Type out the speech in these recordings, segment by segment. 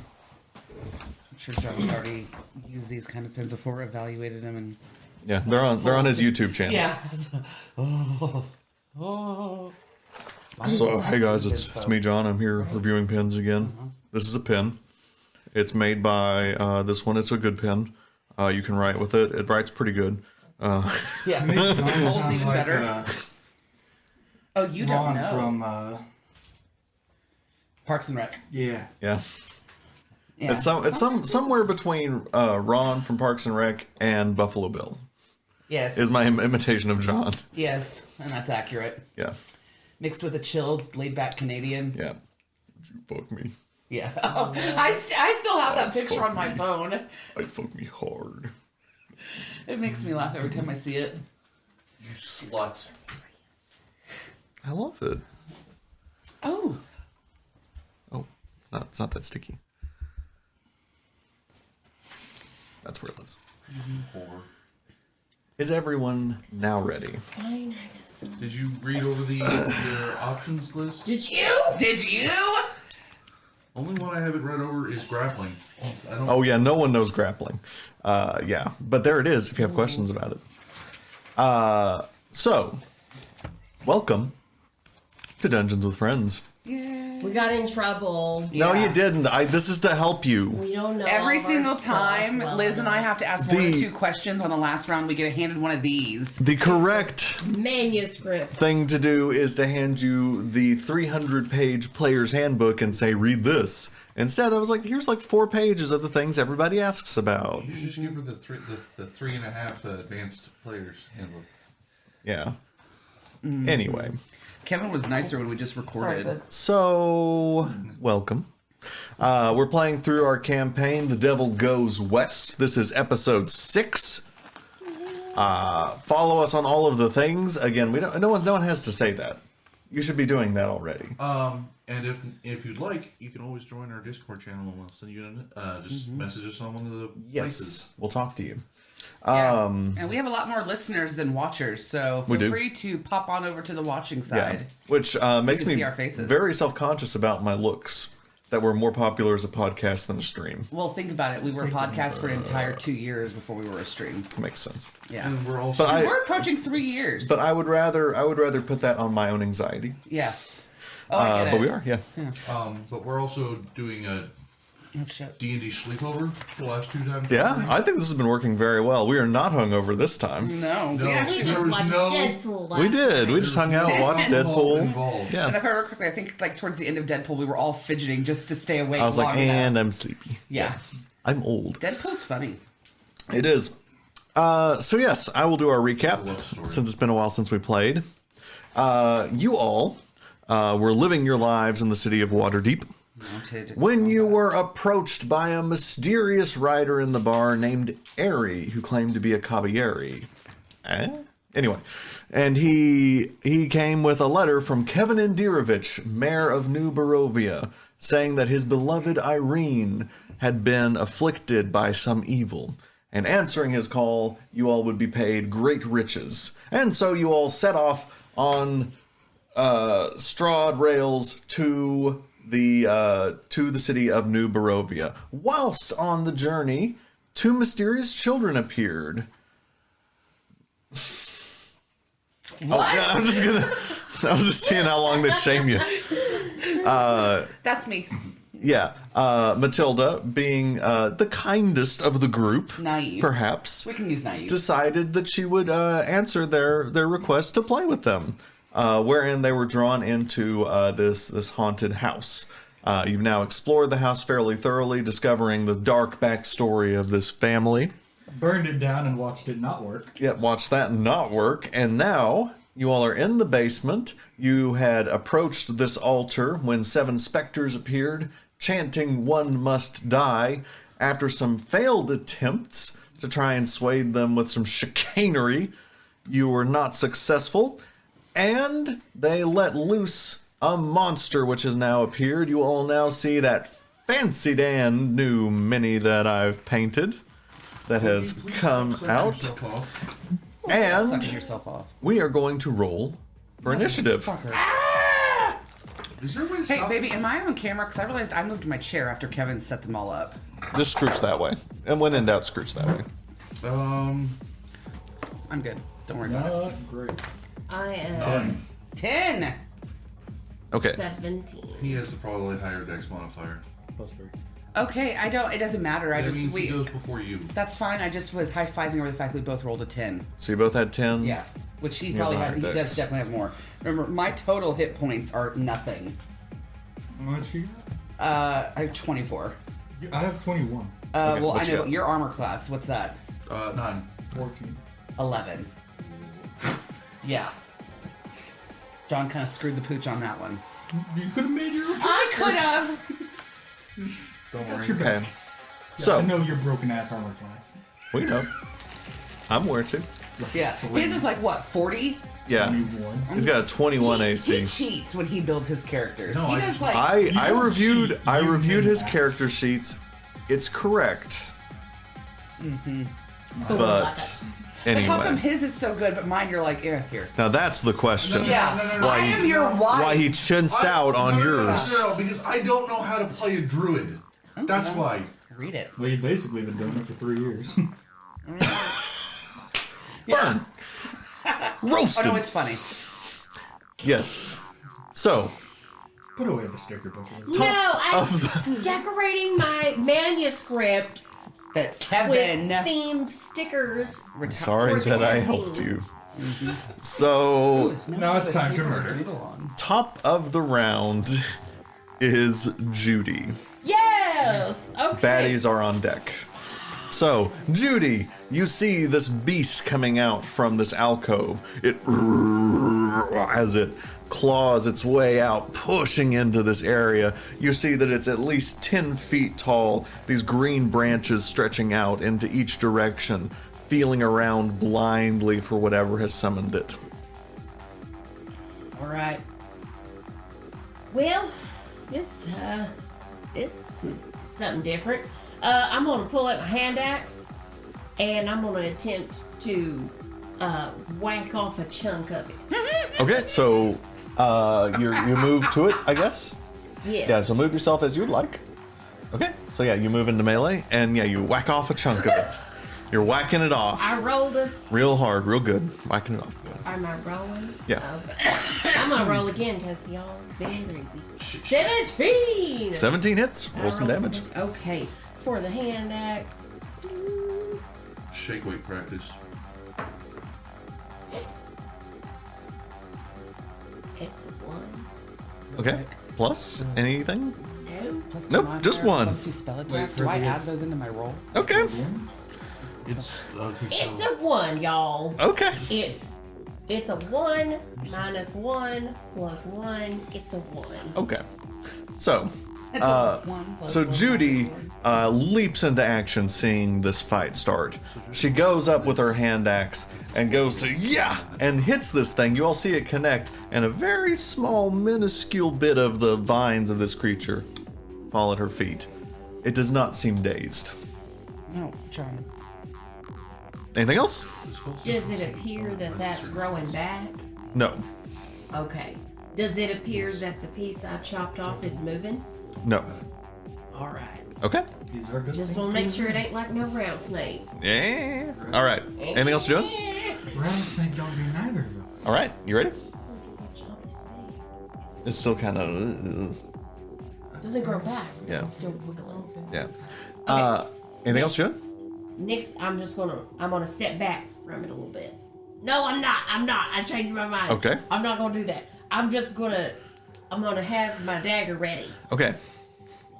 I'm sure John's already used these kind of pins before, evaluated them, and Yeah, they're on his YouTube channel. yeah. Oh. So hey guys, it's me, John. I'm here reviewing pins again. This is a pin. It's made by this one. It's a good pin. You can write with it. It writes pretty good. Yeah, John holds even better. Oh, you don't Ron know. from Parks and Rec. yeah. Yeah. Yeah. It's somewhere between Ron from Parks and Rec and Buffalo Bill. Yes. Is my imitation of John. Yes, and that's accurate. Yeah. Mixed with a chilled, laid-back Canadian. Yeah. Would you fuck me? Yeah. Oh, I still have that picture on my phone. I'd fuck me hard. It makes me laugh every time I see it. You slut. I love it. Oh. Oh, it's not that sticky. That's where it lives. Whore. Is everyone now ready? Fine. Did you read over your options list? Did you? Did you? Only one I haven't read over is grappling. I don't. Oh yeah, no one knows grappling. Yeah, but there it is if you have questions about it. So, welcome to Dungeons with Friends. Yeah. We got in trouble. No, Yeah. you didn't. This is to help you. We don't know. Every all of our single stuff time, well Liz and I enough. have to ask more than The- 2 questions on the last round. We get handed one of these. The correct Manuscript. thing to do is to hand you the 300-page player's handbook and say, read this. Instead, I was like, here's like 4 pages of the things everybody asks about. You should just give her the 3.5 advanced players handbook. Yeah. Anyway, Kevin was nicer when we just Sorry, recorded. bud. so welcome. We're playing through our campaign, The Devil Goes West. This is episode 6. Follow us on all of the things. Again, no one has to say that. You should be doing that already. And if you'd like, you can always join our Discord channel and we'll send you just message us on one of the places. We'll talk to you. Yeah. And we have a lot more listeners than watchers, so We feel do. free to pop on over to the watching Yeah, side. which makes can me see our faces. very self-conscious about my looks. That we're more popular as a podcast than a stream. Well, think about it. We were a podcast for an entire 2 years before we were a stream. Makes sense. Yeah. And we're also We're approaching 3 years. But I would rather put that on my own anxiety. yeah. Oh, I get But it. we are, yeah. but we're also doing a Oh, shit. D&D sleepover the last 2 times. Yeah, I think this has been working very well. We are not hungover this time. No, No. we We actually. There just was watched no- Deadpool last We did. We night. just hung out, watched Alcohol Deadpool. involved. And Yeah. if I remember correctly, I think like towards the end of Deadpool, we were all fidgeting just to stay awake. I was like, long enough. and I'm sleepy. Yeah. I'm old. Deadpool's funny. It is. So yes, I will do our recap love story. since it's been a while since we played. You all were living your lives in the city of Waterdeep Mounted. when you were approached by a mysterious rider in the bar named Airy, who claimed to be a Cavalieri. Anyway, and he came with a letter from Kevin Indirovich, mayor of New Barovia, saying that his beloved Irene had been afflicted by some evil. And answering his call, you all would be paid great riches. And so you all set off on strawed rails to the city of New Barovia. Whilst on the journey, 2 mysterious children appeared. What? Yeah, I was just seeing how long they'd shame you. That's me. Yeah, Matilda, being the kindest of the group, Naive. perhaps, We can use naive. decided that she would answer their request to play with them, wherein they were drawn into this haunted house. You've now explored the house fairly thoroughly, discovering the dark backstory of this family. Burned it down and watched it not work. Yet watched that not work, and now you all are in the basement. You had approached this altar when 7 specters appeared, chanting "One must die," after some failed attempts to try and sway them with some chicanery. You were not successful, and they let loose a monster which has now appeared. You all now see that fancy Dan new mini that I've painted that has come out. Sucking And yourself off. we are going to roll for initiative. Fucker. Is there a way to Hey, stop baby, am I on camera? Because I realized I moved my chair after Kevin set them all up. Just scrooch that way. And when in doubt, scrooch that way. I'm good. Don't worry about it. Not great. I am 10! Okay. 17. He has the probably higher dex modifier. +3. Okay, it doesn't matter. I That just, means he goes before you. that's fine. I just was high-fiving over the fact that we both rolled a 10. So you both had 10? Yeah. Which he You probably have has, the he higher does dex. definitely have more. Remember, my total hit points are nothing. How much you I have 24. got? I have 21. Okay, Well, I what you know, got? your armor class, what's that? 9. 14. 11. Yeah. John kind of screwed the pooch on that one. You could have made your. I could have! Don't worry. your Okay. I So, know your broken ass armor class. we know. I'm aware too. Yeah. His is like, what, 40? Yeah. 21. He's got a 21 He AC. cheats when he builds his characters. No, he I does just- like... I You don't reviewed cheat, I you reviewed his min-max. character sheets. It's correct. But Like, how come anyway, his is so good, but mine you're like, here. now that's the question. Yeah, Why I he- am your wife. Why he chinced out on yours? No, because I don't know how to play a druid. That's why. Read it. Well, you've basically been doing it for 3 years. Burn. Oh Roasted. no, it's funny. Yes. So, Put away the sticker book. No, I'm decorating my manuscript That with Kevin. themed stickers. sorry For that I the helped ending. you. So, Now it's time to murder. top of the round is Judy. Yes. Okay. Baddies are on deck. So, Judy, you see this beast coming out from this alcove. As it claws its way out, pushing into this area. You see that it's at least 10 feet tall, these green branches stretching out into each direction, feeling around blindly for whatever has summoned it. All right. Well, this is something different. I'm gonna pull out my hand axe, and I'm gonna attempt to whack off a chunk of it. Okay, so you move to it, I guess? Yeah, so move yourself as you'd like. Okay, so yeah, you move into melee, and yeah, you whack off a chunk of it. You're whacking it off. I rolled a. Real hard, real good. Whacking it off. Am I rolling? Yeah. Okay. I'm gonna roll again because y'all's being crazy. 17. 17 hits. Roll some I rolled damage. Okay, for the hand axe. Shake weight practice. It's a 1. Okay. Plus anything? No. Plus Nope, two modifier, just one. Plus 2 spell attack. for Do I the- add those into my roll? Okay. It's It's a 1, y'all. Okay. It's a 1 minus 1 plus 1. It's a 1. Okay. So, It's a 1 plus so 1 Judy minus 1. leaps into action seeing this fight start. She goes up with her hand axe and goes to and hits this thing. You all see it connect, and a very small, minuscule bit of the vines of this creature fall at her feet. It does not seem dazed. No, John. Anything else? Does it appear that that's growing back? No. Okay. Does it appear that the piece I chopped off is moving? No. All right. Okay. These are good Just things want to to make sure it do. ain't like no round snake. Yeah. All right. Anything else you're doing? Rattlesnake don't do neither of those. All right. You ready? Chop a snake. It's still kind of. Doesn't grow back. Yeah. It's still wiggling. Yeah. Anything else you're doing? Next, I'm gonna step back from it a little bit. No, I'm not. I changed my mind. Okay. I'm not gonna do that. I'm gonna have my dagger ready. Okay.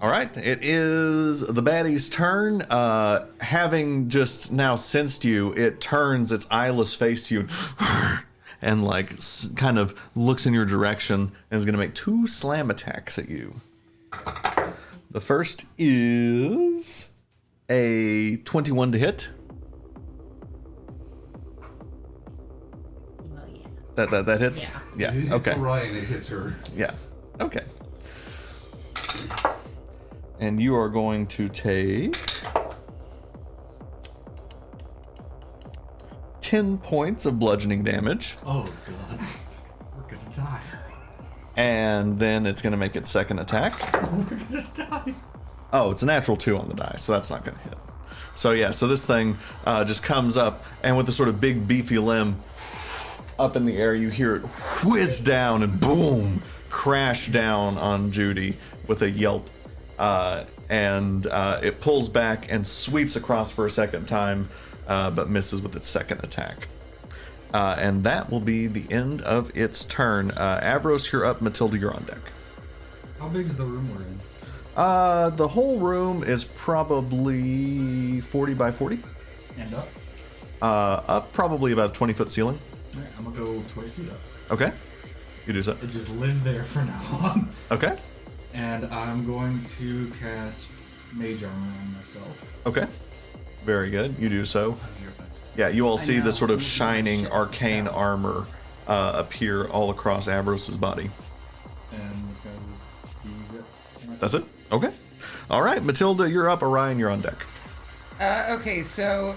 All right. It is the baddie's turn. Having just now sensed you, it turns its eyeless face to you and like kind of looks in your direction and is going to make 2 slam attacks at you. The first is a 21 to hit. Well, yeah. That hits? Yeah. It's Okay. Orion, it hits her. Yeah. Okay. And you are going to take 10 points of bludgeoning damage, Oh god. We're gonna die. and then it's going to make its second attack. We're gonna die. Oh, it's a natural 2 on the die, so that's not going to hit. So yeah, so this thing just comes up, and with a sort of big beefy limb up in the air, you hear it whiz down and boom, crash down on Judy with a yelp. And it pulls back and sweeps across for a second time, but misses with its second attack. And that will be the end of its turn. Avros, you're up. Matilda, you're on deck. How big is the room we're in? The whole room is probably 40 by 40. And up? Up probably about a 20-foot ceiling. Alright, I'm gonna go 20 feet up. Okay. You do so. I just live there from now on. Okay. And I'm going to cast Mage Armor on myself. Okay. Very good. You do so. You're next. Yeah, you all see know. this sort of These are shining shits arcane spells. armor appear all across Avros's body. And it's gonna be it. That's it? Okay. All right, Matilda, you're up. Orion, you're on deck. Okay, so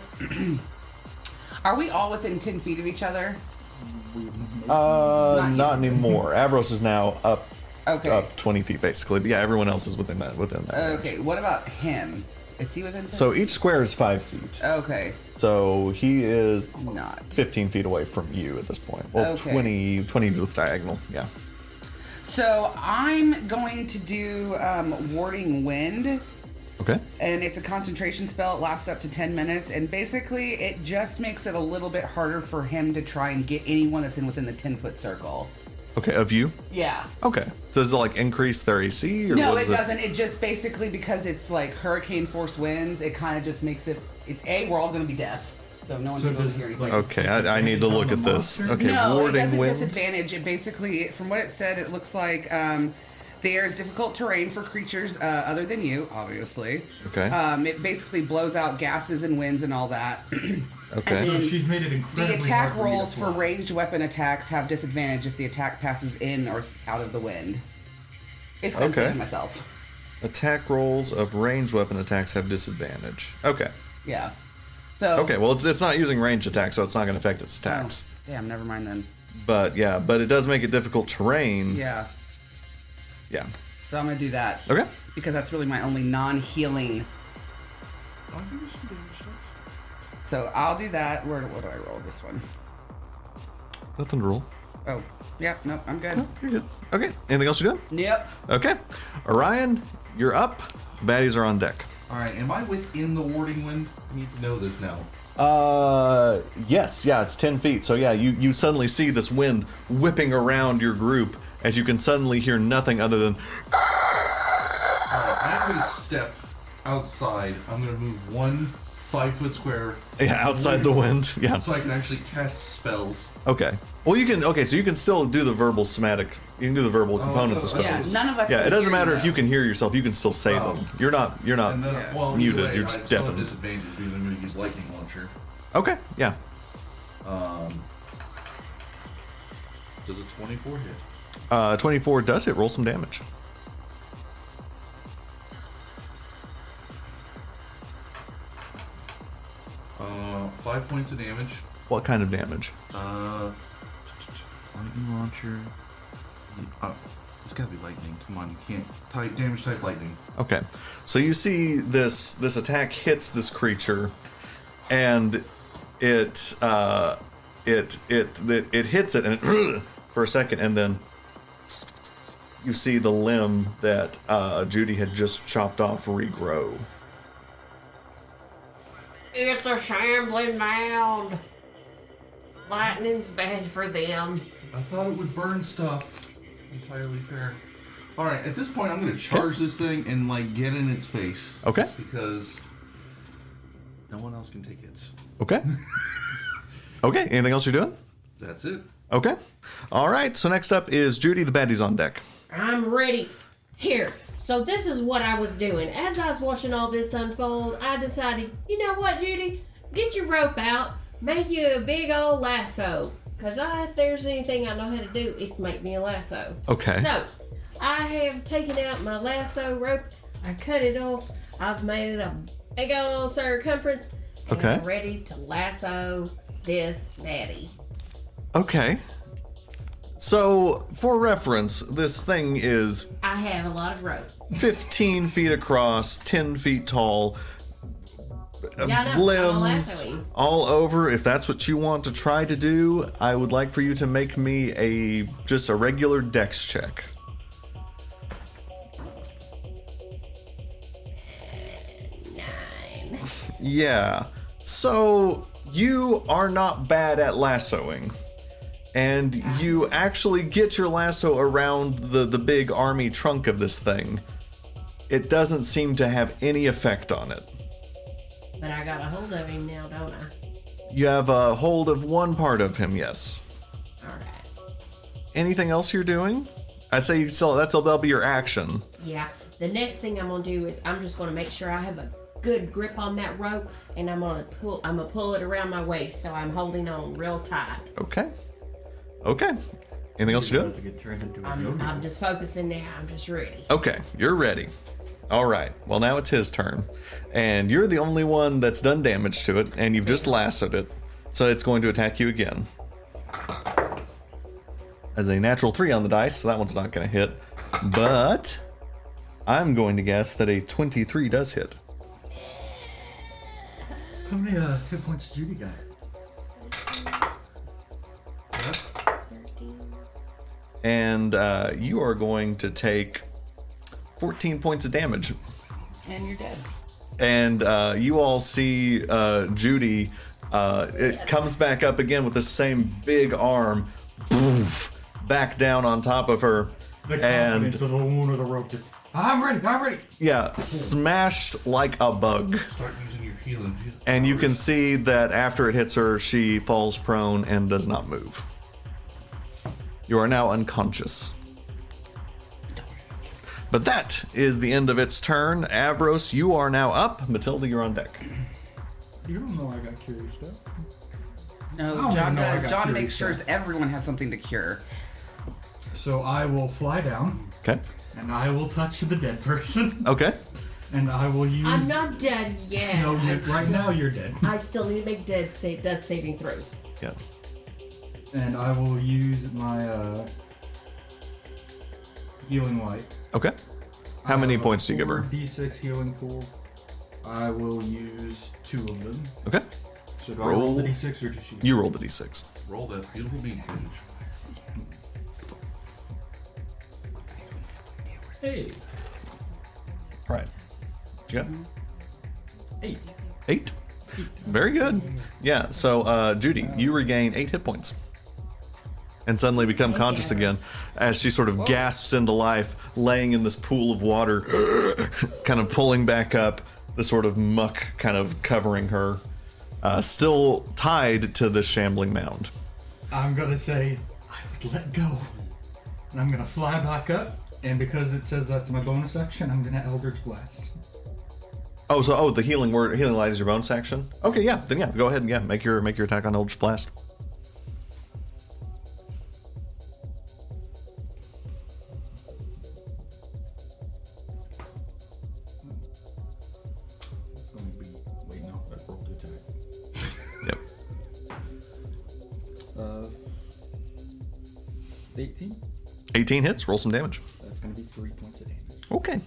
are we all within 10 feet of each other? Not Not anymore. Avros is now up Okay. up 20 feet basically. But yeah, everyone else is within that range. Okay, what about him? Is he within 10? So each square is 5 feet. Okay, So he is not. 15 feet away from you at this point. Well, Okay. 20 with diagonal. Yeah. So I'm going to do Warding Wind, Okay. and it's a concentration spell. It lasts up to 10 minutes, and basically it just makes it a little bit harder for him to try and get anyone that's within the 10-foot circle. Okay. Of you. Yeah. Okay. Does it like increase their AC or No, what it is doesn't. It just basically, because it's like hurricane force winds, it kind of just makes it. It's we're all going to be deaf, so no one's So going to does, hear anything. like, Okay, I need to look at this. Okay, No, it warding doesn't wind. disadvantage. It basically, from what it said, it looks like there is difficult terrain for creatures other than you, obviously. Okay. It basically blows out gases and winds and all that. Okay. So And she's made it incredibly The attack hard for me to rolls for fly. ranged weapon attacks have disadvantage if the attack passes in or out of the wind. Basically, I'm Okay. saving myself. Attack rolls of ranged weapon attacks have disadvantage. Okay. Yeah. So. Okay. Well, it's not using ranged attacks, so it's not going to affect its Oh, attacks. damn, never mind then. But yeah, but it does make it difficult terrain. Yeah. Yeah. So I'm gonna do that. Okay. Because that's really my only non-healing. I'll give you some damage dice. So I'll do that. What do I roll this one? Nothing to roll. Oh, yeah, nope, I'm good. You're good. Okay. Anything else you're doing? Yep. Okay. Orion, you're up. Baddies are on deck. All right, am I within the warding wind? I need to know this now. Yes, yeah, it's 10 feet. So yeah, you suddenly see this wind whipping around your group as you can suddenly hear nothing other than All right, I'm gonna step outside. I'm gonna move 1 5-foot square. outside the wind. Yeah. So I can actually cast spells. Okay. Well, you can. Okay, so you can still do the verbal somatic. You can do the verbal components of Yeah, spells. none of us. Yeah, can it doesn't hear matter you, if you though. can hear yourself. You can still say Oh. them. You're not. And then, well, muted, either way, you're I just still have deafened. disadvantage because I'm gonna use lightning launcher. Okay. Yeah. Does a 24 hit? 24 does hit. Roll some damage. Uh, 5 points of damage. What kind of damage? Lightning launcher. It's gotta be lightning. Come on, you can't type damage type lightning. Okay. So you see this attack hits this creature, and it hits it and it for a second, and then you see the limb that Judy had just chopped off regrow. It's a shambling mound. Lightning's bad for them. I thought it would burn stuff. Entirely fair. All right, at this point, I'm gonna charge this thing and like get in its face. Okay. Just because no one else can take hits. Okay. Okay. Anything else you're doing? That's it. Okay. All right. So next up is Judy. The baddie's on deck. I'm ready. Here. So this is what I was doing. As I was watching all this unfold, I decided, you know what, Judy? Get your rope out. Make you a big old lasso. Because if there's anything I know how to do, it's to make me a lasso. Okay. So, I have taken out my lasso rope. I cut it off. I've made it a big old circumference. And Okay. I'm ready to lasso this baddie. Okay. So for reference, this thing is I have a lot of rope. 15 feet across, 10 feet tall, Yeah, I know. I'm a limbs lassoing. all over. If that's what you want to try to do, I would like for you to make me just a regular dex check. 9. Yeah. So you are not bad at lassoing. And you actually get your lasso around the big army trunk of this thing. It doesn't seem to have any effect on it. But I got a hold of him now, don't I? You have a hold of one part of him, yes. Alright. Anything else you're doing? I'd say that'll be your action. Yeah. The next thing I'm gonna do is I'm just gonna make sure I have a good grip on that rope, and I'm gonna pull it around my waist so I'm holding on real tight. Okay. Okay. Anything else you're About doing? to get turned into a I'm yo-yo. just focusing now. I'm just ready. Okay, you're ready. All right. Well, now it's his turn. And you're the only one that's done damage to it, and you've just lassoed it. So it's going to attack you again. As a natural 3 on the dice, so that one's not going to hit. But I'm going to guess that a 23 does hit. How many hit points does Judy got? And you are going to take 14 points of damage. And you're dead. And you all see Judy. It comes back up again with the same big arm, boof, back down on top of her. The confidence of the wound of the rope just. I'm ready. Yeah, smashed like a bug. Start using your healing. And you can see that after it hits her, she falls prone and does not move. You are now unconscious. But that is the end of its turn. Avros, you are now up. Matilda, you're on deck. You don't know I got curious stuff. No, don't John even know I does. got John curious makes sure stuff. everyone has something to cure. So I will fly down, Okay. and I will touch the dead person, Okay. and I will use. I'm not dead yet. No, right now you're dead. I still need to make death saving throws. Yeah. And I will use my healing light. Okay. How many points do you give her? D6 healing pool. I will use 2 of them. Okay. So do I roll the Roll. D6 or does she? You roll the d6. Roll that beautiful beat footage. Hey, Right. What you got? 8. 8. Very good. Yeah, so Judy, you regain 8 hit points. And suddenly become conscious again as she sort of gasps into life, laying in this pool of water, kind of pulling back up, the sort of muck kind of covering her, still tied to this shambling mound. I'm gonna say I would let go, and I'm gonna fly back up. And because it says that's my bonus action, I'm gonna Eldritch Blast. Oh, the healing light is your bonus action? Okay, yeah, then yeah, go ahead and make your attack on Eldritch Blast. It's gonna be. Wait, no, that rolled the attack. Yep. 18. 18 hits, roll some damage. That's gonna be 3 points of damage. Okay.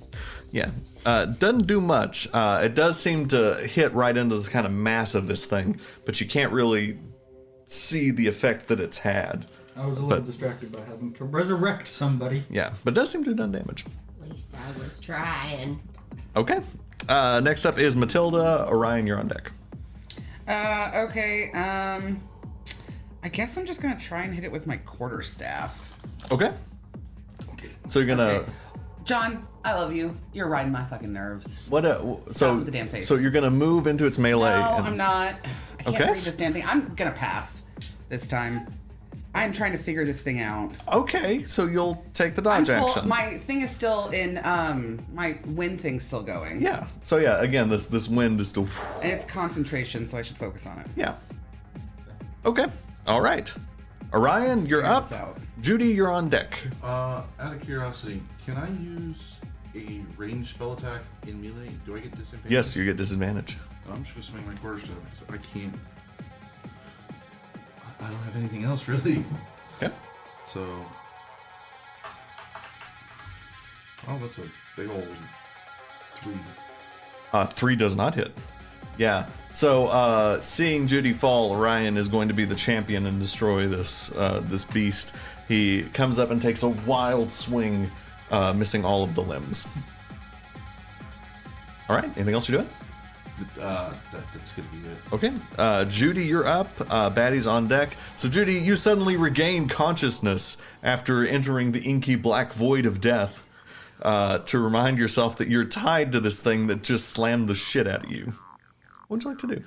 Yeah. Doesn't do much. It does seem to hit right into this kind of mass of this thing, but you can't really see the effect that it's had. I was a little But- distracted by having to resurrect somebody. Yeah, but it does seem to have done damage. At least I was trying. Okay. Next up is Matilda. Orion, you're on deck. Okay. I guess I'm just gonna try and hit it with my quarterstaff. Okay. So you're gonna. Okay. John, I love you. You're riding my fucking nerves. What? So with the damn face. So you're gonna move into its melee. No, and- I'm not. I can't Okay. read this damn thing. I'm gonna pass this time. I'm trying to figure this thing out. Okay, so you'll take the dodge action. My thing is still in. My wind thing's still going. Yeah. So yeah, again, this wind is still. And it's concentration, so I should focus on it. Yeah. Okay. All right. Orion, you're Figure up. this out. Judy, you're on deck. Out of curiosity, can I use a ranged spell attack in melee? Do I get disadvantage? Yes, you get disadvantage. I'm just gonna swing my quarterstaff because I can't. I don't have anything else really. Okay. So. Oh, that's a big old 3. 3 does not hit. Yeah. So seeing Judy fall, Orion is going to be the champion and destroy this beast. He comes up and takes a wild swing, missing all of the limbs. All right. Anything else you're doing? That's gonna be it. Okay. Judy, you're up. Batty's on deck. So Judy, you suddenly regain consciousness after entering the inky black void of death. To remind yourself that you're tied to this thing that just slammed the shit out of you. What would you like to do?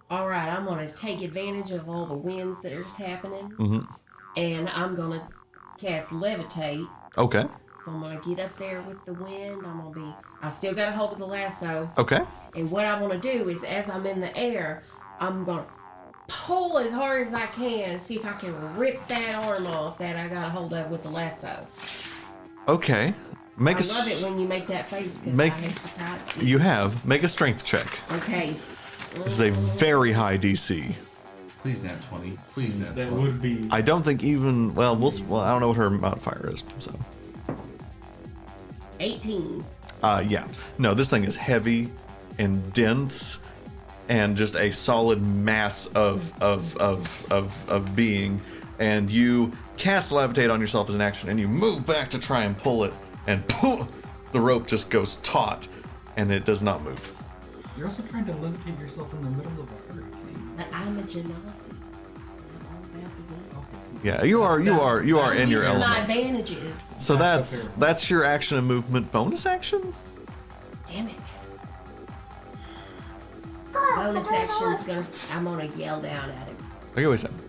All right, I'm gonna take advantage of all the winds that are just happening, and I'm gonna cast levitate. Okay. So I'm gonna get up there with the wind. I still got a hold of the lasso, Okay. and what I want to do is, as I'm in the air, I'm gonna pull as hard as I can and see if I can rip that arm off that I got a hold of with the lasso. Okay. Make I a love it when you make that face because make- I have surprised you. you have make a strength check. Okay. This is a very high DC. Please nat 20. Please nat That 20. would be. I don't think even well I don't know what her modifier is. So 18. yeah, no, this thing is heavy and dense and just a solid mass of being. And you cast levitate on yourself as an action, and you move back to try and pull it, and the rope just goes taut, and it does not move. You're also trying to levitate yourself in the middle of a hurricane. But I'm a genasi. I'm all about the wind. Okay. Yeah, you are in your These are my element. advantages. So That's fair. that's your action and movement bonus action. Damn it. Bonus action's I'm gonna yell down at him. Okay, wait a second.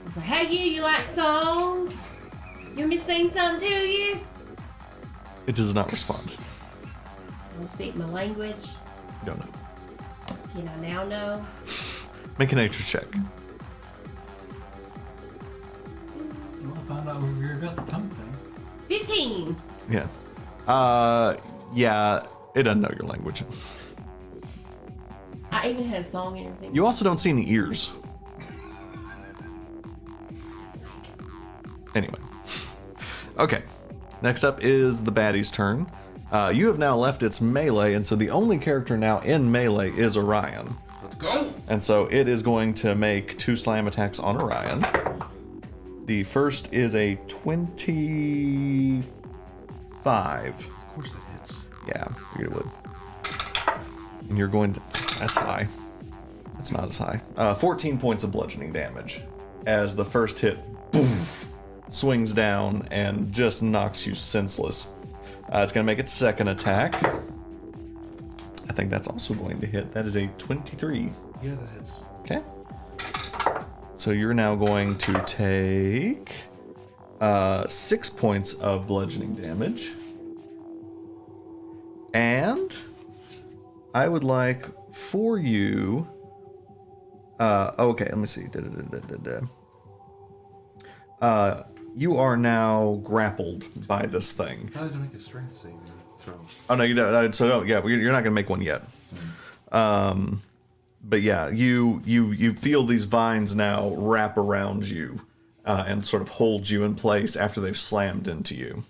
I was like, hey you like songs? You want me to sing something to you? It does not respond. You want to speak my language? You don't know. Can I now know? Make a nature check. Well, I found out over here about the tongue thing. 15. Yeah. Yeah, it doesn't know your language. I even had a song and everything. You also don't see any ears. Anyway. Okay. Next up is the baddie's turn. You have now left its melee, and so the only character now in melee is Orion. Let's go! And so it is going to make 2 slam attacks on Orion. The first is a 25. Of course that hits. Yeah, figured it would. And you're going to... That's high. That's not as high. 14 points of bludgeoning damage. As the first hit, boom, swings down and just knocks you senseless. It's going to make its second attack. I think that's also going to hit. That is a 23. Yeah, that hits. Okay. So you're now going to take 6 points of bludgeoning damage. And I would like for you. Okay, let me see. You are now grappled by this thing. How did you make a strength saving throw? Oh no, you don't. So no, yeah, you're not gonna make one yet. But yeah, you feel these vines now wrap around you and sort of hold you in place after they've slammed into you.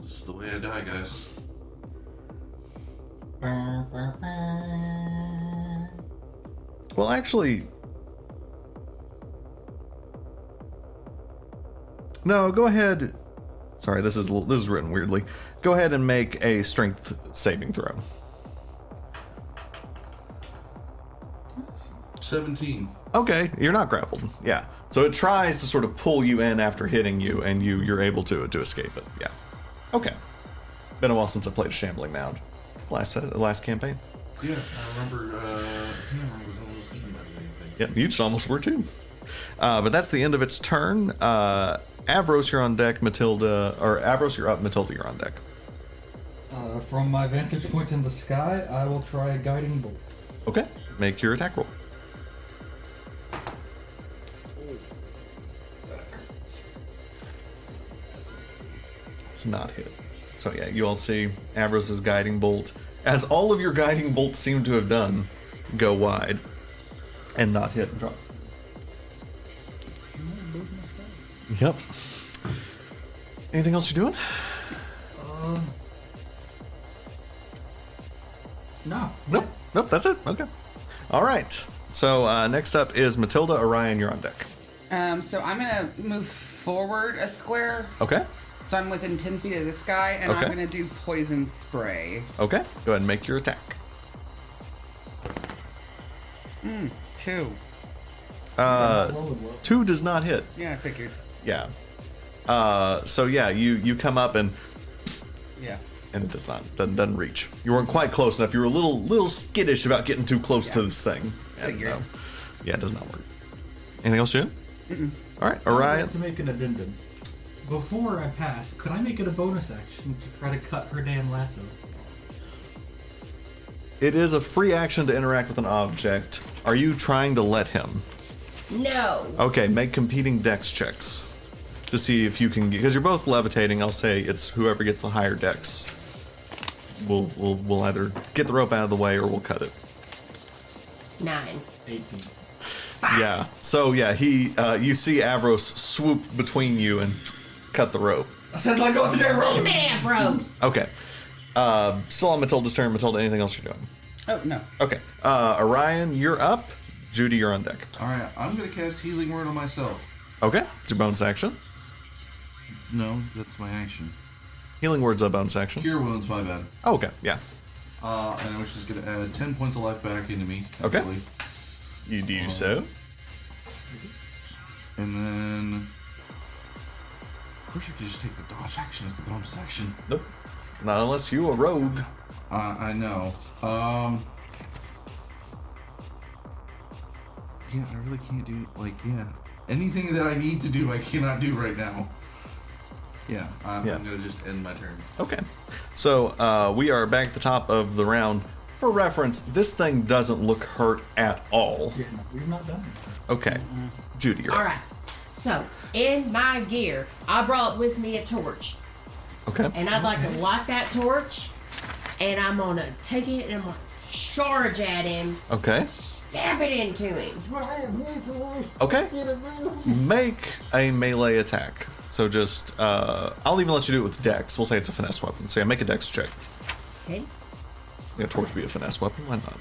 This is the way I die, guys. Well, actually, no. Go ahead. Sorry, this is written weirdly. Go ahead and make a strength saving throw. 17. Okay, you're not grappled. Yeah. So it tries to sort of pull you in after hitting you, and you're able to escape it. Yeah. Okay. Been a while since I played a Shambling Mound. Last campaign. Yeah, I remember. I was almost thinking about the same thing. Yep, you just almost were too. But that's the end of its turn. Avros, you're on deck. Matilda, or Avros, you're up. Matilda, you're on deck. From my vantage point in the sky, I will try a guiding bolt. Okay. Make your attack roll. It's not hit. So yeah, you all see Avros' guiding bolt, as all of your guiding bolts seem to have done, go wide and not hit and drop. Yep. Anything else you're doing? No. Nope, that's it. Okay. All right. So next up is Matilda. Orion, you're on deck. So I'm gonna move forward a square. Okay. So I'm within 10 feet of this guy, and Okay. I'm gonna do poison spray. Okay. Go ahead and make your attack. 2. 2 does not hit. Yeah, I figured. Yeah. So yeah, you come up and Yeah. it doesn't reach. You weren't quite close enough. You were a little skittish about getting too close to Yeah. this thing. And, Figured. yeah, it does not work. Anything else, Jim? All right, I'd Orion. like to make an addendum. Before I pass, could I make it a bonus action to try to cut her damn lasso? It is a free action to interact with an object. Are you trying to let him? No. Okay, make competing dex checks to see if you can, because you're both levitating. I'll say it's whoever gets the higher dex. We'll either get the rope out of the way or we'll cut it. 9. 18. Yeah. So yeah, you see Avros swoop between you and cut the rope. I said let go of the damn rope! Man, bros. Okay. Still on Matilda's turn. Matilda, anything else you're doing? Oh, no. Okay. Orion, you're up. Judy, you're on deck. Alright, I'm gonna cast Healing Word on myself. Okay. It's your bonus action. No, that's my action. Healing word's a bonus action. Cure Wounds, my bad. Oh, okay. Yeah. And I was just gonna add 10 points of life back into me. Okay. actually. You do so. And then... I wish I could just take the dodge action as the bonus action. Nope. Not unless you a rogue. I know. Yeah, I really can't do, anything that I need to do, I cannot do right now. Yeah, I'm gonna just end my turn. Okay. So we are back at the top of the round. For reference, this thing doesn't look hurt at all. Yeah, no, we've not done it. Okay. Judy, you're All up. right. So, in my gear, I brought with me a torch. Okay. And I'd like to light that torch. And I'm going to take it and I'm going to charge at him. Okay. Stab it into him. Okay. Make a melee attack. So just, I'll even let you do it with dex. We'll say it's a finesse weapon. So yeah, make a dex check. Okay. Yeah, torch be a finesse weapon. Why not?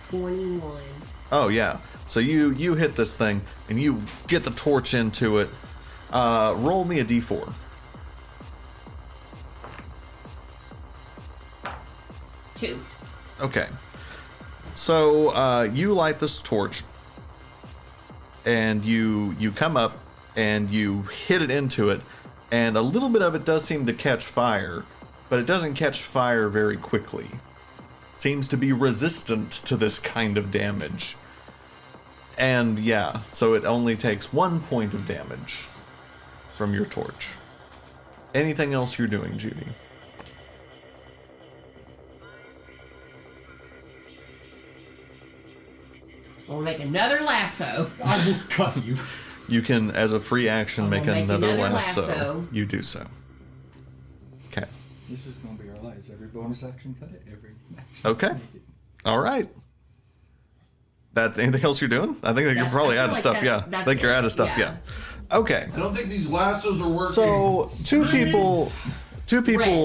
21. Oh yeah. So you hit this thing and you get the torch into it. Roll me a d4. 2. Okay. So you light this torch and you come up and you hit it into it, and a little bit of it does seem to catch fire, but it doesn't catch fire very quickly. It seems to be resistant to this kind of damage. And yeah, so it only takes 1 point of damage from your torch. Anything else you're doing, Judy? We'll make another lasso. I will cut you. You can, as a free action, make make another another lasso. lasso. You do so. Okay. This is gonna be our lives. Every bonus action cut it. Every action. Okay. All right. That's anything else you're doing? I think that you're That- probably I out of feel stuff. like Yeah. that's- I think you're that's out of it. stuff. Yeah. Okay. I don't think these lassos are working. So two people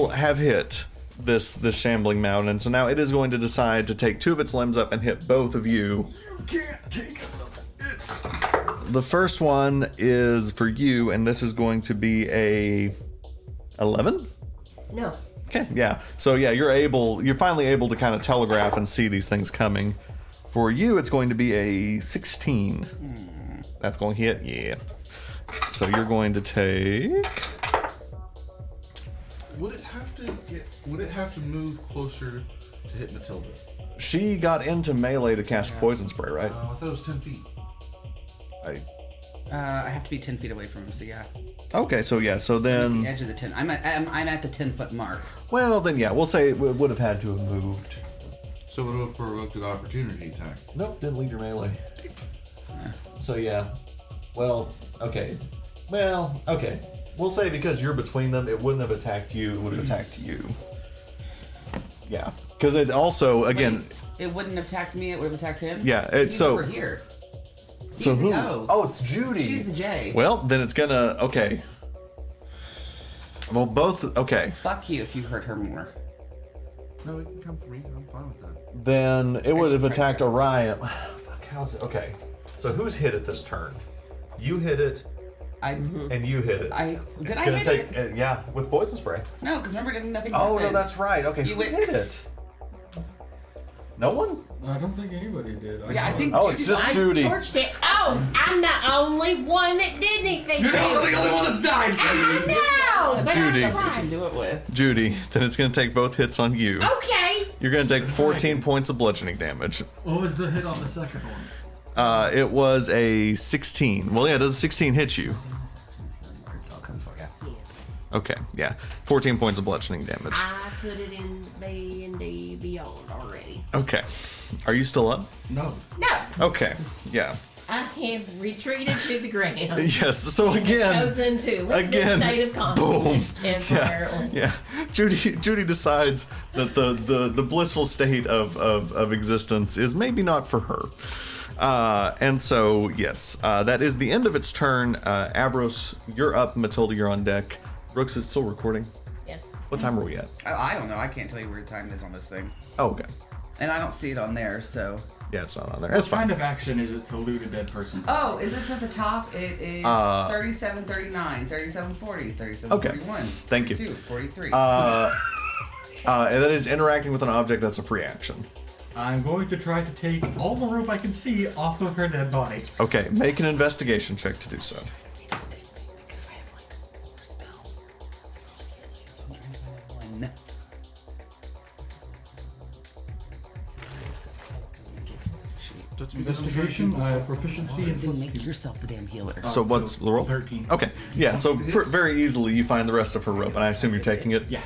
Red. have hit this shambling mountain, and so now it is going to decide to take 2 of its limbs up and hit both of you. You can't take another. The first one is for you, and this is going to be a 11. No. Okay, yeah. So yeah, you're finally able to kind of telegraph and see these things coming. For you, it's going to be a 16. That's going to hit, yeah. So you're going to take. Would it have to move closer to hit Matilda? She got into melee to cast poison spray, right? I thought it was 10 feet. I have to be 10 feet away from him, so yeah. Okay, so yeah, so The then. edge of the 10. I'm at the 10-foot mark. Well, then yeah, we'll say it would have had to have moved. So it would have provoked an opportunity attack. Nope, didn't lead your melee. So yeah. Well, okay. Well, okay. We'll say because you're between them, it wouldn't have attacked you, it would have attacked you. Yeah. Because it also, again. Wait, it wouldn't have attacked me, it would have attacked him? Yeah, He's over here. So He's who? the O. Oh, it's Judy. She's the J. Well, then it's gonna. Okay. Well, both. Okay. Fuck you if you hurt her more. No, it can come for me. I'm fine with that. Then it would have should try attacked Orion. Fuck. How's it? Okay. So who's hit it this turn? You hit it, and you hit it. Did It's I gonna hit take. Yeah, with poison spray. No, because remember, nothing Oh happened. no, that's right. Okay. You Who went. hit it? No one. I don't think anybody did. Yeah, I think. Oh, it's Judy- just I Judy. torched it. Oh, I'm the only one that did anything. You're also the only one that's died. No, but Judy. I'm I fine. can do it with. Judy. Then it's gonna take both hits on you. Okay. You're gonna take 14 points of bludgeoning damage. What was the hit on the second one? It was a 16. Well, yeah, does a 16 hit you? It's all come for you. Okay, yeah. 14 points of bludgeoning damage. I put it in the beyond already. Okay. Are you still up? No. No. Okay, yeah. I have retreated to the ground. Yes. So and again, chosen to live again, this state of consciousness temporarily. yeah. Judy decides that the blissful state of existence is maybe not for her. And so, yes, that is the end of its turn. Avros, you're up. Matilda, you're on deck. Brooks, is still recording. Yes. What time are we at? I don't know. I can't tell you where the time is on this thing. Oh, okay. And I don't see it on there, so. Yeah, it's not on there. That's What kind fine. of action is it to loot a dead person's Oh, is it at the top? It is 37:39, 37:40, 37:41. Okay. Thank you. 42, 43. And that is interacting with an object that's a free action. I'm going to try to take all the rope I can see off of her dead body. Okay, make an investigation check to do so. Because I have like 4 spells. So I'm trying to find one. Investigation, I have proficiency in Then make yourself the damn healer. So what's the roll? 13. Okay, yeah, so very easily you find the rest of her rope, and I assume you're taking it? Yeah.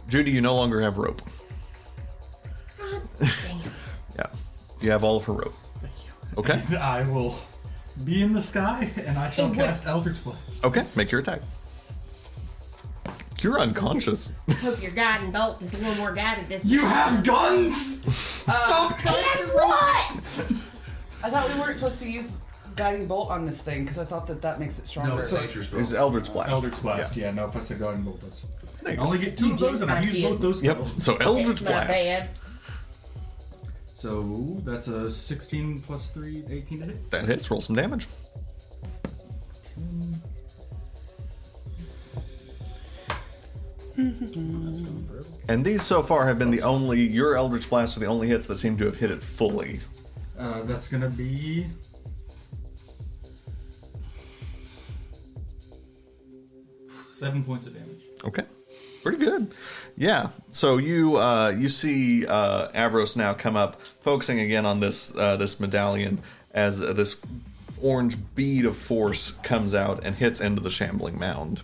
Judy, you no longer have rope. Damn. Yeah, you have all of her rope. Okay, And I will be in the sky, and I shall It would- cast Eldritch Blast. okay, make your attack. You're unconscious. Hope your guiding bolt is a little more guided this You time. have guns! Stop And what? I thought we weren't supposed to use guiding bolt on this thing because I thought that makes it stronger. No, it's nature It's spells. Eldritch Blast. Eldritch Blast, yeah, no, if I said guiding bolt, that's. There I you go. only get 2 of those, and I've used both those Yep, spells. so Eldritch It's not Blast. bad. So that's a 16 plus 3, 18 to hit. That hits, roll some damage. And these so far have been your Eldritch Blasts are the only hits that seem to have hit it fully. That's gonna be. Seven points of damage. Okay, pretty good. Yeah. So you see Avros now come up, focusing again on this medallion as this orange bead of force comes out and hits into the shambling mound,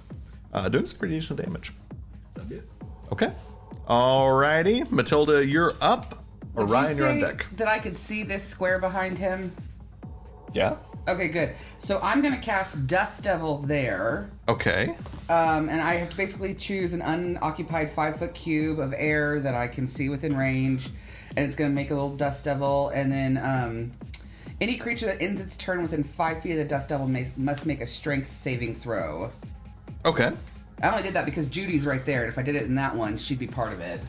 doing some pretty decent damage. That'd be it. Okay. Alrighty, Matilda, you're up. Did you Orion, you're on say deck. that I could see this square behind him? Yeah. Okay, good. So I'm gonna cast Dust Devil there, Okay. and I have to basically choose an unoccupied 5-foot cube of air that I can see within range, and it's gonna make a little Dust Devil, and then any creature that ends its turn within 5 feet of the Dust Devil must make a Strength saving throw. Okay. I only did that because Judy's right there, and if I did it in that one, she'd be part of it.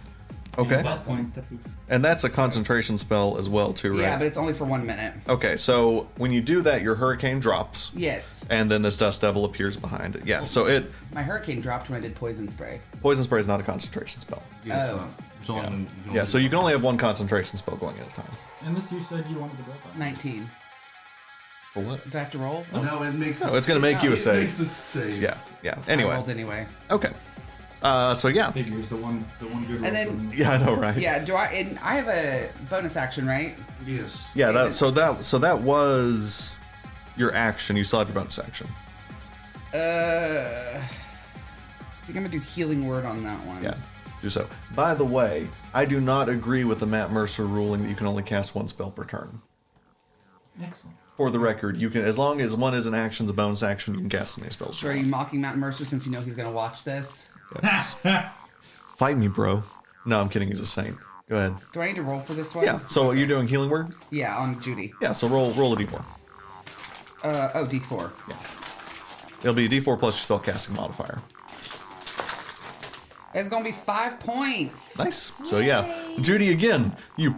And Okay. at that point, that'd be. And that's a concentration spell as well, too, right? Yeah, but it's only for 1 minute. Okay, so when you do that, your hurricane drops, Yes. and then this dust devil appears behind it. Yeah. So My hurricane dropped when I did Poison Spray. poison spray is not a concentration spell. Yeah, Oh. it's only, Yeah. So you can only have one concentration spell going at a time. And that's you said you wanted to drop that. 19. For what? Do I have to roll? No, it makes. No, it's gonna make you a It save. makes us save. Yeah. Yeah. I Anyway. rolled anyway. Okay. So yeah. Figures the one good roll. And then- from- Yeah, I know, right? Yeah, I have a bonus action, right? Yes. Yeah. So that was your action. You still have your bonus action. I think I'm gonna do Healing Word on that one. Yeah. Do so. By the way, I do not agree with the Matt Mercer ruling that you can only cast one spell per turn. Excellent. For the record, you can, as long as one is an action, a bonus action, you can cast as many spells. So are you mocking Matt Mercer since you know he's gonna watch this? Yes. Fight me, bro. No, I'm kidding. He's a saint. Go ahead. Do I need to roll for this one? Yeah. So you're doing healing word? Yeah, on Judy. Yeah. So roll a d4. D4. It'll be a d4 plus your spellcasting modifier. It's gonna be 5 points. Nice. So yeah, Judy again. You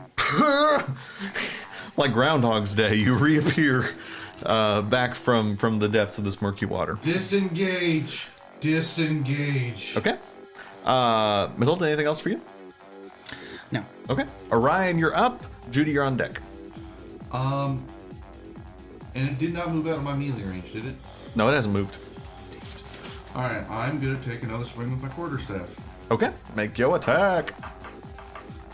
like Groundhog's Day. You reappear back from the depths of this murky water. Disengage. Disengage. Okay. Matilda, anything else for you? No. Okay. Orion, you're up. Judy, you're on deck. And it did not move out of my melee range, did it? No, it hasn't moved. All right, I'm gonna take another swing with my quarterstaff. Okay. Make your attack.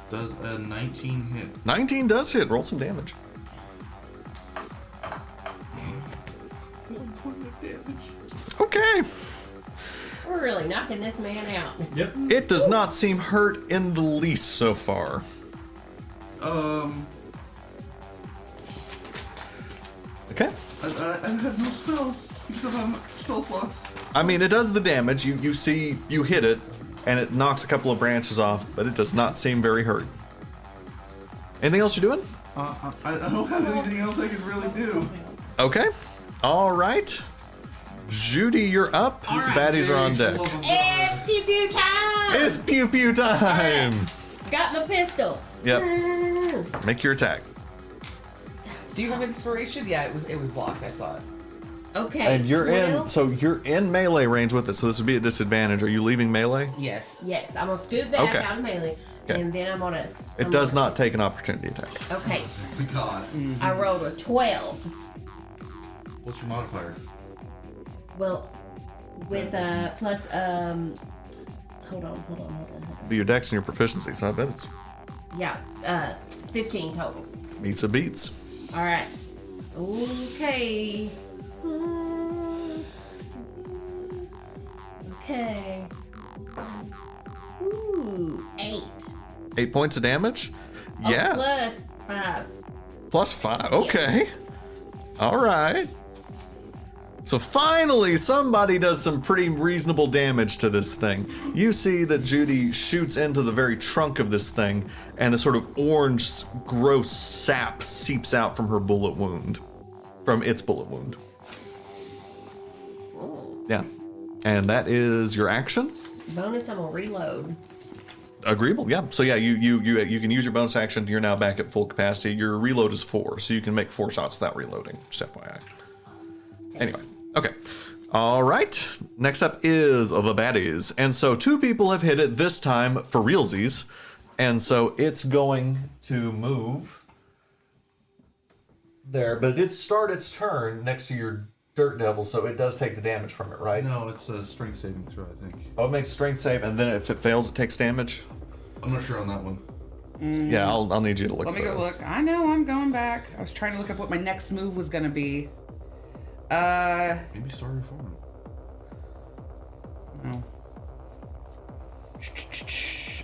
Does a 19 hit? 19 does hit. Roll some damage. 1 point of damage. Okay. We're really knocking this man out. Yep. It does not seem hurt in the least so far. Okay. I have no spells because I have spell slots. I mean, it does the damage. You see, you hit it, and it knocks a couple of branches off, but it does not seem very hurt. Anything else you're doing? I don't have anything else I can really do. Okay. All right. Judy, you're up. All right. Baddies are on deck. It's pew pew time! It's pew pew time. Got my pistol. Yep. Make your attack. Do you have inspiration? Yeah, it was blocked. I saw it. Okay. And you're 12. so you're in melee range with it, so this would be a disadvantage. Are you leaving melee? Yes. Yes, I'm gonna scoot back Okay. out of melee, Okay. and then I'm gonna. It does not take an opportunity attack. Okay, God. I rolled a 12. What's your modifier? Well, with plus hold on. Be your dex and your proficiency, so I bet it's Yeah, 15 total. meets a beats. All right. Okay. Okay. Ooh, 8. 8 points of damage? Oh, Yeah. plus 5. Plus 5. Okay. All right. So finally, somebody does some pretty reasonable damage to this thing. You see that Judy shoots into the very trunk of this thing, and a sort of orange, gross sap seeps out from her bullet wound. From its bullet wound. Yeah. And that is your action? Bonus, I'm gonna reload. Agreeable, yeah. So yeah, you can use your bonus action. You're now back at full capacity. Your reload is 4, so you can make 4 shots without reloading. Just FYI. Anyway, okay. All right. Next up is the baddies, and so 2 people have hit it this time for realsies, and so it's going to move there. But it did start its turn next to your Dirt Devil, so it does take the damage from it, right? No, it's a strength saving throw, I think. Oh, it makes strength save, and then if it fails, it takes damage. I'm not sure on that one. Yeah, I'll need you to look. Let me at go that. look. I know I'm going back. I was trying to look up what my next move was gonna be. Maybe start reform. No.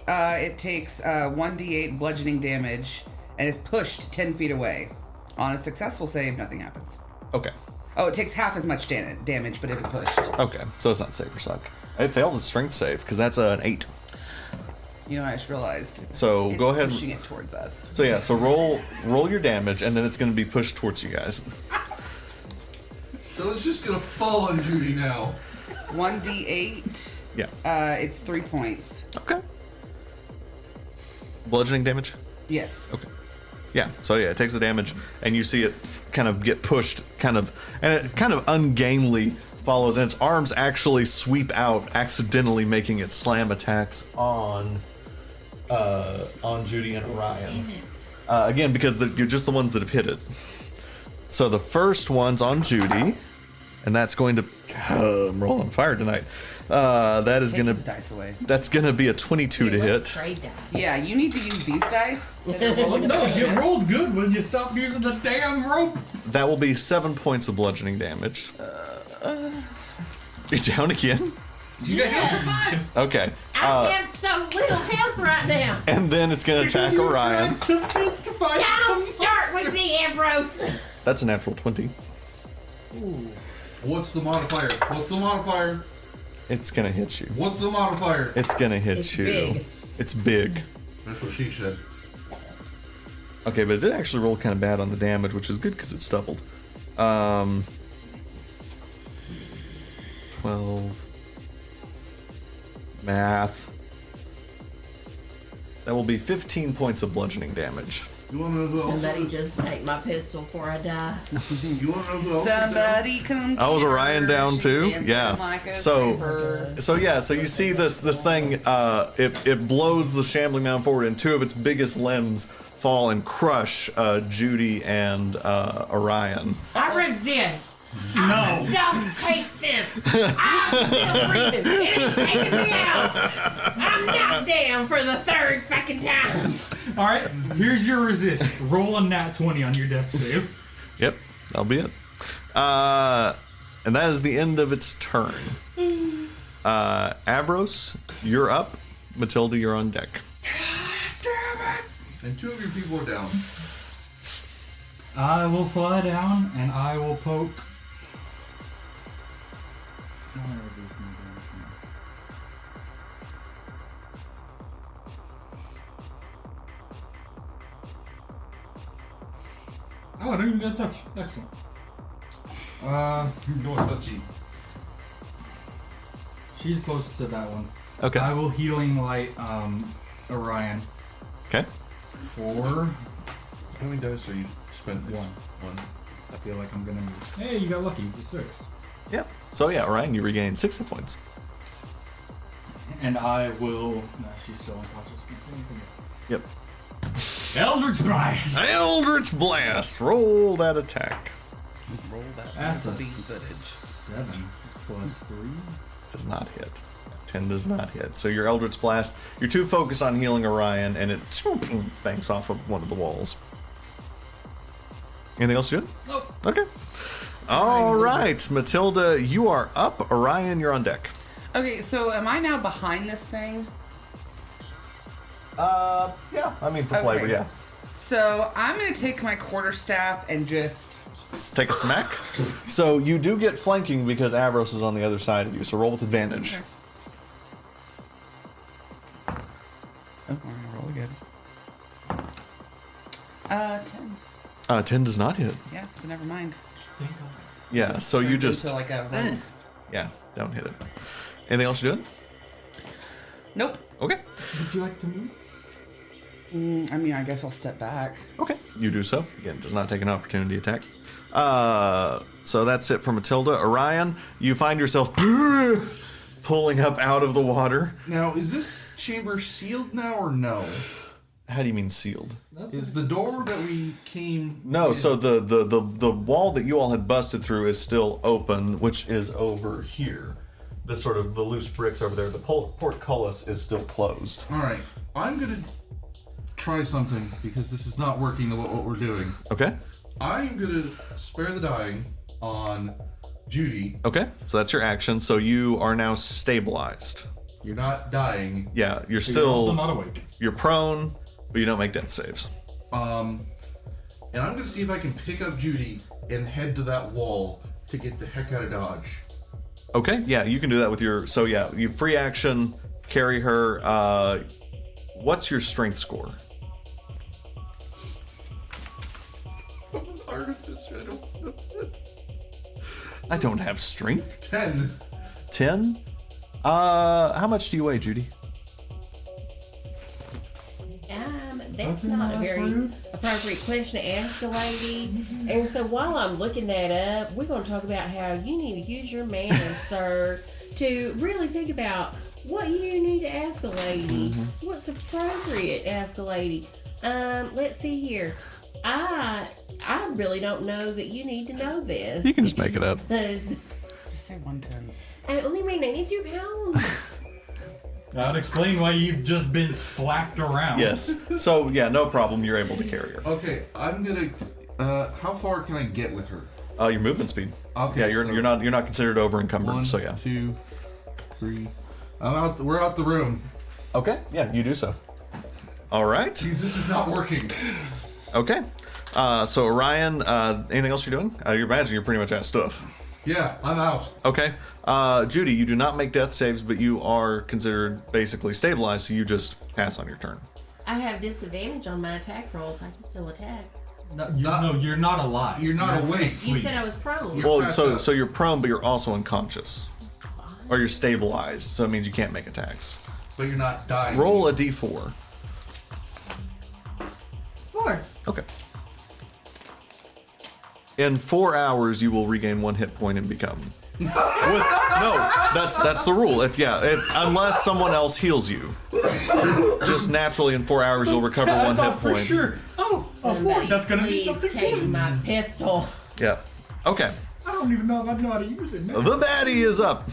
It takes 1d8 bludgeoning damage and is pushed 10 feet away. On a successful save, nothing happens. Okay. Oh, it takes half as much damage, but isn't pushed. Okay, so it's not save or suck. It fails its strength save because that's an 8. You know, I just realized. So It's go ahead. pushing it towards us. So yeah, so roll your damage, and then it's going to be pushed towards you guys. So it's just gonna fall on Judy now. 1d8. Yeah. It's 3 points. Okay. Bludgeoning damage. Yes. Okay. Yeah. So yeah, it takes the damage, and you see it kind of get pushed, and it kind of ungainly follows, and its arms actually sweep out, accidentally making it slam attacks on Judy and Orion. Again, because you're just the ones that have hit it. So the first one's on Judy, and that's going to. I'm rolling fire tonight. That is Take gonna. his dice away. That's gonna be a 22 to hit. Let's trade that. Yeah, you need to use these dice. They're rolling No, you bullshit. rolled good when you stopped using the damn rope. That will be 7 points of bludgeoning damage. You're down again. Yes. Okay. I have so little health right now. And then it's gonna attack You Orion. tried to fist fight Don't them. start with me, Ambrose. That's a natural 20. What's the modifier? What's the modifier? It's gonna hit you. What's the modifier? It's gonna hit It's you. big. It's big. That's what she said. Okay, but it did actually roll kind of bad on the damage, which is good because it's doubled. 12. Math. That will be 15 points of bludgeoning damage. You wanna know who else? Somebody just take my pistol before I die. You wanna know who else? is down? Somebody come. Oh, was get Orion her. down She too? dancing Yeah. like a So- stripper. So yeah, so you see this thing, it blows the shambling mound forward, and 2 of its biggest limbs fall and crush Judy and Orion. I resist. No. Don't take this. I'm still breathing. It's taking me out. I'm not down for the 3rd fucking time. All right, here's your resist. Roll a nat 20 on your death save. Yep, that'll be it. And that is the end of its turn. Avros, you're up. Matilda, you're on deck. And 2 of your people are down. I will fly down and I will poke. Where are these new damage now? Oh, I don't even get a touch. Excellent. No touchy. She's close to that one. Okay. I will healing light Orion Okay. for How many dice are you spent? One. One. I feel like I'm gonna miss. Hey, you got lucky. It's a 6. Yep. So yeah, Ryan, you regain 6 hit points. And I will. No, she's still unconscious. Can't say anything. Yep. Eldritch Blast. Eldritch Blast. Roll that attack. Roll that That's a beam footage. 7 plus 3. Does not hit. 10 does not hit. So your Eldritch Blast, you're too focused on healing Orion, and it banks off of one of the walls. Anything else to do? Nope. Okay. All right, Matilda, you are up. Orion, you're on deck. Okay, so am I now behind this thing? Yeah. I mean, for flavor, Okay. yeah. So I'm gonna take my quarterstaff and just. Let's take a smack. So you do get flanking because Avros is on the other side of you, so roll with advantage. Okay. Oh, we're gonna roll again. 10. 10 does not hit. Yeah, so never mind. Yeah, so you Turns just... into like a run. Yeah, don't hit it. Anything else you're doing? Nope. Okay. Would you like to move? I mean, I guess I'll step back. Okay, you do so. Again, does not take an opportunity attack. So that's it for Matilda. Orion, you find yourself pulling up out of the water. Now, is this chamber sealed now or no? How do you mean sealed? Is the door that we came? No, in- so the wall that you all had busted through is still open, which is over here. The sort of the loose bricks over there. The portcullis is still closed. All right, I'm gonna try something because this is not working what we're doing. Okay. I'm gonna spare the dying on Judy. Okay. So that's your action. So you are now stabilized. You're not dying. Yeah, you're You're also still not awake. you're prone, but you don't make death saves. And I'm gonna see if I can pick up Judy and head to that wall to get the heck out of Dodge. Okay, yeah, you can do that with your. So yeah, you free action, carry her. What's your strength score? Artificer, I don't know. I don't have strength. 10. 10. How much do you weigh, Judy? That's not a very appropriate question to ask a lady. And so while I'm looking that up, we're going to talk about how you need to use your manners, sir, to really think about what you need to ask a lady. What's appropriate to ask a lady. Let's see here. I really don't know that you need to know this. You can just make it up. Because Just say 110. I only weigh 92 pounds. That would explain why you've just been slapped around. Yes. So yeah, no problem. You're able to carry her. Okay, I'm gonna. How far can I get with her? Your movement speed. Okay, Yeah, you're so- you're not considered over encumbered. 1, So yeah. 2, 3. I'm out. We're out the room. Okay. Yeah, you do so. All right. Jeez, this is not working. Okay. So Orion, anything else you're doing? You imagine you're pretty much at stuff. Yeah, I'm out. Okay. Judy, you do not make death saves, but you are considered basically stabilized, so you just pass on your turn. I have disadvantage on my attack rolls. I can still attack. No, you're not alive. You're not awake. You asleep. said I was prone. You're Well, passed so out. so you're prone, but you're also unconscious, or you're stabilized, so it means you can't make attacks. But you're not dying. Roll a d4. 4. Okay. In 4 hours, you will regain 1 hit point and become. That's the rule. If unless someone else heals you, just naturally in 4 hours you'll recover I 1 hit thought for point. sure. Oh, a 4. That's gonna be Please something take good. my pistol. Yeah. Okay. I don't even know if I know how to use it now. The baddie is up.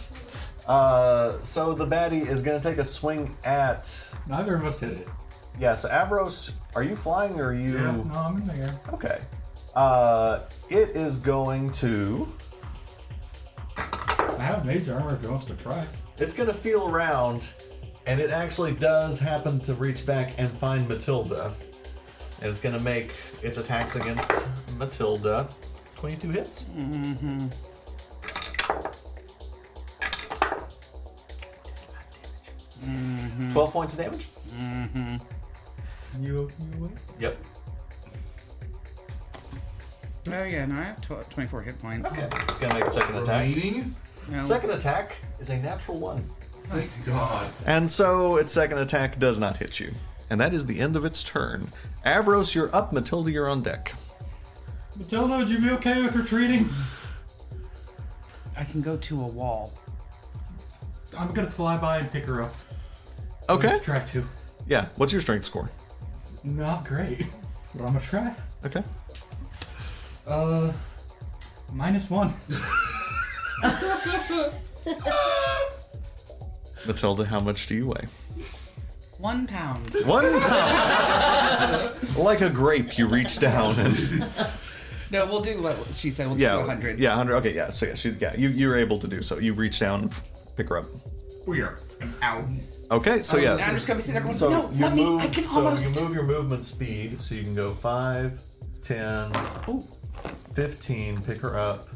So the baddie is gonna take a swing at. Neither of us hit it. Yeah. So Avros, are you flying or are you? Yeah, no, I'm in the air. Okay. It is going to. I have mage armor if he wants to try. It's gonna feel around, and it actually does happen to reach back and find Matilda. And it's going to make its attacks against Matilda 22 hits. 12 points of damage. You away? Yep. Oh yeah, no, I have 24 hit points. Okay. It's going to make a second attack. Remaining? No. Second attack is a natural 1. Thank God. And so its second attack does not hit you. And that is the end of its turn. Avros, you're up. Matilda, you're on deck. Matilda, would you be okay with retreating? I can go to a wall. I'm gonna fly by and pick her up. Okay. Let's try to. Yeah. What's your strength score? Not great, but I'm gonna try. Okay. -1. Matilda, how much do you weigh? 1 pound. 1 pound. Like a grape, you reach down and No, we'll do what she said. We'll do 100. Yeah, 100. Okay, yeah. So yeah, you're able to do so. You reach down and pick her up. We are out. Okay, so Now yeah. I'm just gonna be sitting there going, So no, you let move. me. I can So almost. you move your movement speed, so you can go 5, 10, Ooh. 15. Pick her up.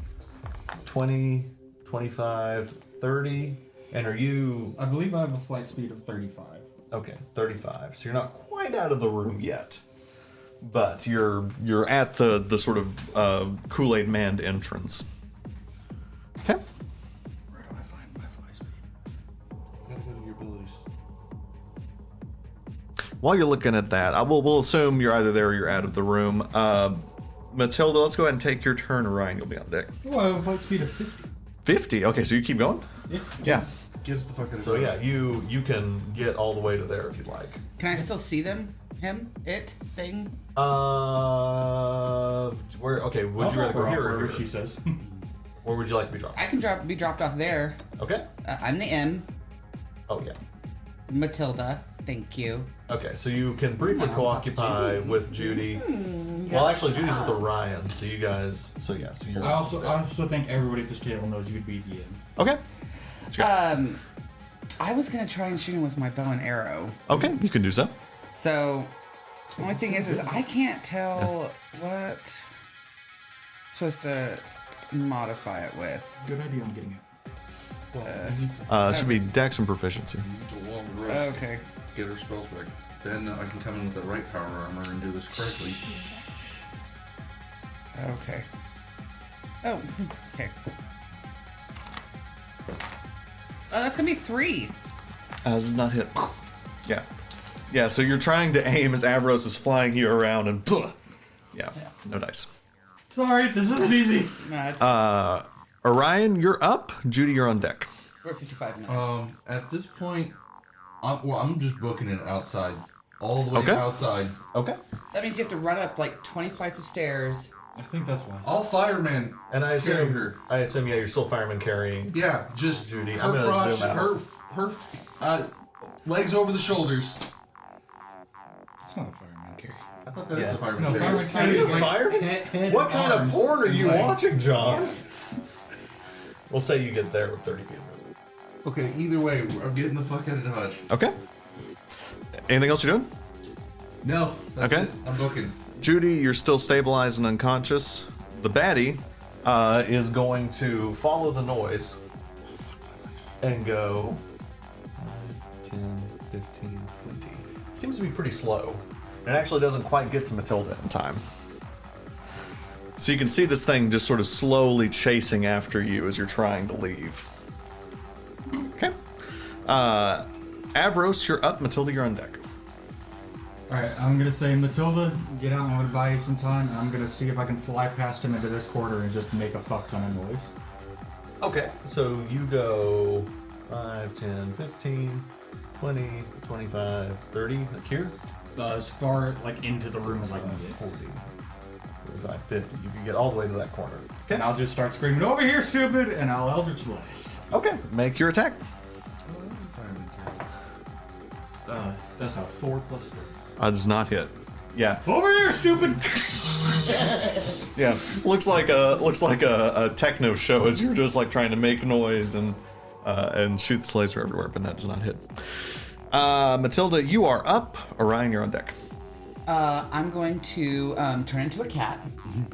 20, 25, 30. And are you I believe I have a flight speed of 35. okay? 35. So you're not quite out of the room yet, but you're at the sort of Kool-Aid Man entrance. Okay. Where do I find my flight speed? Gotta go to your abilities. While you're looking at that, we'll assume you're either there or you're out of the room. Matilda, let's go ahead and take your turn. Ryan, you'll be on deck. Oh, I have a flight speed of 50. 50. Okay, so you keep going. Yeah. Yeah. Get us the fuck out of So here. yeah, you can get all the way to there if you'd like. Can I still see them? Him? It? Thing? Where? Okay, would you rather go here or wherever here? she says? Where would you like to be dropped? I can be dropped off there. Okay. I'm the M. Oh yeah. Matilda. Thank you. Okay, so you can briefly on top of co-occupy Judy. with Judy. Well, actually, Judy's with Orion, so you guys. So yeah, so you're. I also think everybody at this table knows you'd be the end. Okay. I was gonna try and shoot him with my bow and arrow. Okay, you can do so. So, the only thing is I can't tell what I'm supposed to modify it with. Good idea on getting it. It should be Dex and proficiency. It's a long rest. Okay. Get her spells back. Then I can come in with the right power armor and do this correctly. Okay. Oh, okay. That's gonna be 3. This is not hit. Yeah. Yeah, so you're trying to aim as Avros is flying you around and. Yeah, no dice. Sorry, this isn't easy. No, it's, Orion, you're up. Judy, you're on deck. we're at 55 minutes. At this point, I'm just booking it outside. All the way Okay. outside. Okay. That means you have to run up like 20 flights of stairs. I think that's why. All firemen. And I carry assume, her. yeah, you're still fireman carrying. Yeah, just Judy, her I'm gonna crotch, zoom out. her legs over the shoulders. It's not a fireman carry. I thought that was Yeah. the fireman. No, carry. fireman carry is like Fireman? head What and kind of arms porn are you and legs. watching, John? We'll say you get there with 30 feet of movement. Okay, either way, I'm getting the fuck out of Dodge. Okay. Anything else you're doing? No, that's Okay. it. I'm booking. Judy, you're still stabilized and unconscious. The baddie is going to follow the noise and go 5, 10, 15, 20. Seems to be pretty slow. It actually doesn't quite get to Matilda in time. So you can see this thing just sort of slowly chasing after you as you're trying to leave. Okay. Avros, you're up. Matilda, you're on deck. Alright, I'm gonna say, Matilda, get out, I'm gonna buy you some time, and I'm gonna see if I can fly past him into this corner and just make a fuck ton of noise. Okay, so you go 5, 10, 15, 20, 25, 30, like here? As far, like, into the room as I can get. 40, 45, 50. You can get all the way to that corner. Okay. And I'll just start screaming, over here, stupid, and I'll Eldritch Blast. Okay, make your attack. Fireman carry. That's a 4 plus 3. Does not hit. Yeah, Over here, stupid! yeah. Looks like a techno show as you're just like trying to make noise and shoot this laser everywhere, but that does not hit. Matilda, you are up. Orion, you're on deck. I'm going to turn into a cat.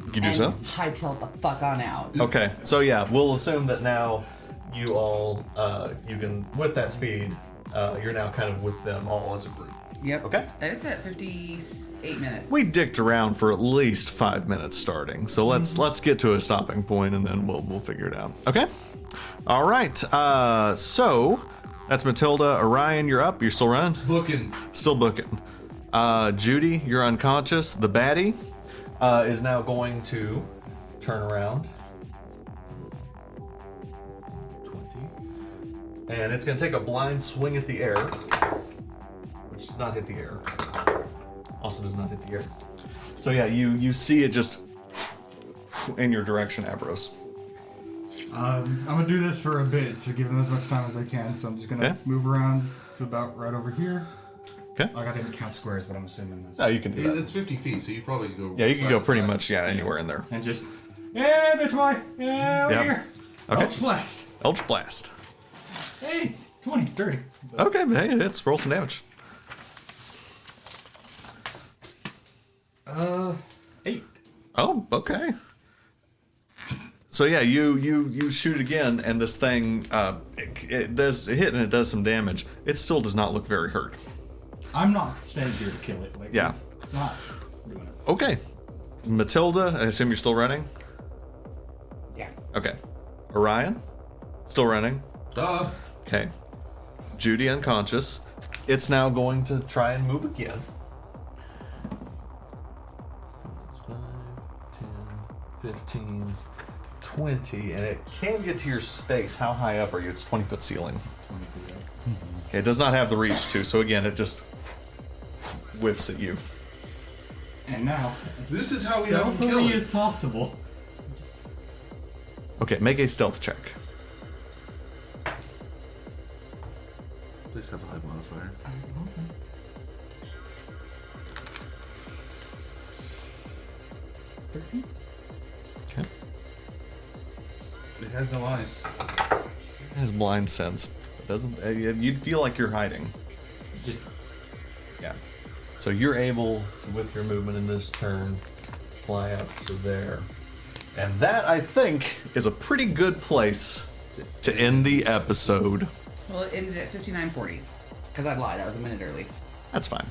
You can do and so. hightail the fuck on out. Okay, so yeah, we'll assume that now you all, you can, with that speed, you're now kind of with them all as a group. Yep. Okay. And it's at 58 minutes. We dicked around for at least 5 minutes starting, so let's get to a stopping point and then we'll figure it out. Okay. All right. So that's Matilda. Orion, you're up. You're still running. Booking. Still booking. Judy, you're unconscious. The baddie is now going to turn around. 20. And it's going to take a blind swing at the air, which does not hit the air. Also does not hit the air. So yeah, you see it just in your direction, Abros. I'm gonna do this for a bit to give them as much time as I can. So I'm just gonna Okay. move around to about right over here. Okay. Like I didn't count squares, but I'm assuming this. Oh, you can do that. It's 50 feet, so you probably go. Yeah, you can side go to pretty side. much anywhere in there. And just, yeah, bitch boy, yeah, over Yep. here. Okay. Eldritch Blast. Eldritch Blast. Hey, 20, 30. Okay, hey, let's roll some damage. 8. Oh, okay. So yeah, you shoot again, and this thing it does a hit and it does some damage. It still does not look very hurt. I'm not staying here to kill it. Like, Yeah. Not doing it. Okay, Matilda, I assume you're still running. Yeah. Okay, Orion, still running. Duh. Okay, Judy unconscious. It's now going to try and move again. 5, 10, 15, 20, and it can get to your space. How high up are you? It's 20-foot ceiling. 20 feet up. Okay, it does not have the reach to, so again, it just whiffs at you. And now, This is how we have him kill hopefully it. is possible. Okay, make a stealth check. Please have a high modifier. Okay. Okay. It has no eyes. It has blind sense. It doesn't. You'd feel like you're hiding. Just Yeah. So you're able to, with your movement in this turn, fly up to there. And that, I think, is a pretty good place to end the episode. Well, it ended at 59:40 because I lied. I was a minute early. That's fine.